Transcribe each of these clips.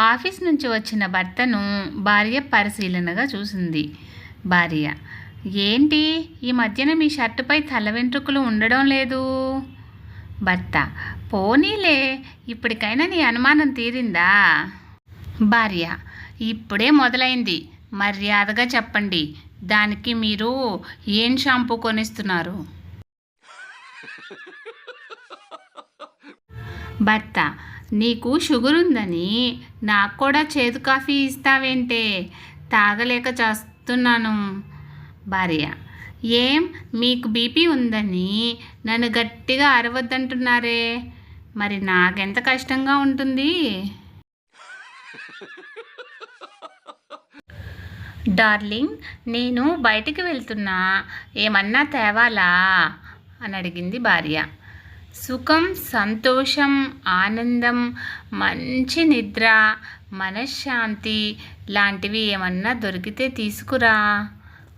Office నుంచి వచ్చిన భర్తను భార్య పరిశీలనగా చూసింది. భార్య: ఏంటి ఈ మధ్యన మీ షర్టుపై తల వెంట్రుకలు ఉండడం లేదు? భర్త: పోనీలే, ఇప్పటికైనా నీ అనుమానం తీరిందా? భార్య: ఇప్పుడే మొదలైంది, మర్యాదగా చెప్పండి, దానికి మీరు ఏం షాంపూ కొనిస్తున్నారు? భర్త: నీకు షుగర్ ఉందని నాకు కూడా చేదు కాఫీ ఇస్తావేంటే, తాగలేక చేస్తున్నాను. భార్య: ఏం మీకు బీపీ ఉందని నన్ను గట్టిగా అరవద్దంటున్నారే, మరి నాకెంత కష్టంగా ఉంటుంది? డార్లింగ్, నేను బయటికి వెళ్తున్నా, ఏమన్నా తేవాలా అని అడిగింది భార్య. సుఖం, సంతోషం, ఆనందం, మంచి నిద్ర, మనశ్శాంతి లాంటివి ఏమన్నా దొరికితే తీసుకురా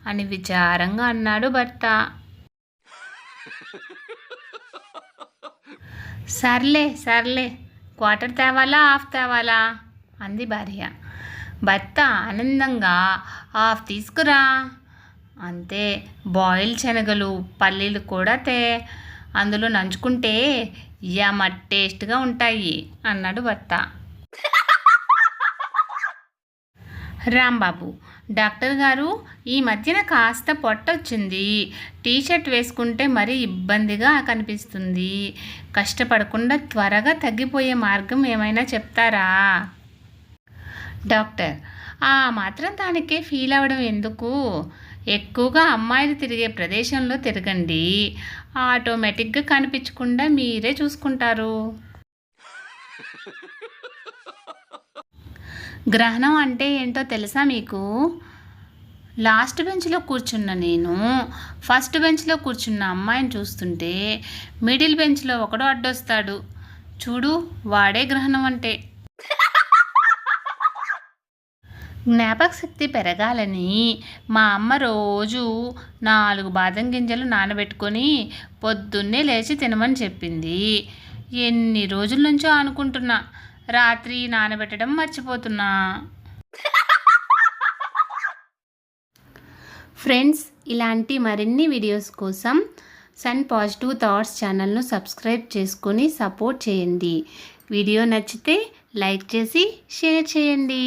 అని విచారంగా అన్నాడు భర్త. సర్లే సర్లే, క్వార్టర్ తేవాలా, హాఫ్ తేవాలా అంది భార్య. భర్త ఆనందంగా హాఫ్ తీసుకురా. అంతే, బాయిల్ శనగలు, పల్లీలు కూడా అందులో నంచుకుంటే యమ టేస్ట్గా ఉంటాయి అన్నాడు భర్త. రాంబాబు: డాక్టర్ గారు, ఈ మధ్యన కాస్త పొట్ట వచ్చింది, టీషర్ట్ వేసుకుంటే మరీ ఇబ్బందిగా కనిపిస్తుంది, కష్టపడకుండా త్వరగా తగ్గిపోయే మార్గం ఏమైనా చెప్తారా? డాక్టర్: ఆ మాత్రం దానికే ఫీల్ అవ్వడం ఎందుకు, ఎక్కువగా అమ్మాయిలు తిరిగే ప్రదేశంలో తిరగండి, ఆటోమేటిక్గా కనిపించకుండా మీరే చూసుకుంటారు. గ్రహణం అంటే ఏంటో తెలుసా మీకు? లాస్ట్ బెంచ్లో కూర్చున్న నేను ఫస్ట్ బెంచ్లో కూర్చున్న అమ్మాయిని చూస్తుంటే మిడిల్ బెంచ్లో ఒకడు అడ్డొస్తాడు చూడు, వాడే గ్రహణం అంటే. జ్ఞాపక శక్తి పెరగాలని మా అమ్మ రోజు 4 బాదం గింజలు నానబెట్టుకొని పొద్దున్నే లేచి తినమని చెప్పింది. ఎన్ని రోజుల నుంచో అనుకుంటున్నా, రాత్రి నానబెట్టడం మర్చిపోతున్నా. ఫ్రెండ్స్, ఇలాంటి మరిన్ని వీడియోస్ కోసం సన్ పాజిటివ్ థాట్స్ ఛానల్ను సబ్స్క్రైబ్ చేసుకొని సపోర్ట్ చేయండి. వీడియో నచ్చితే లైక్ చేసి షేర్ చేయండి.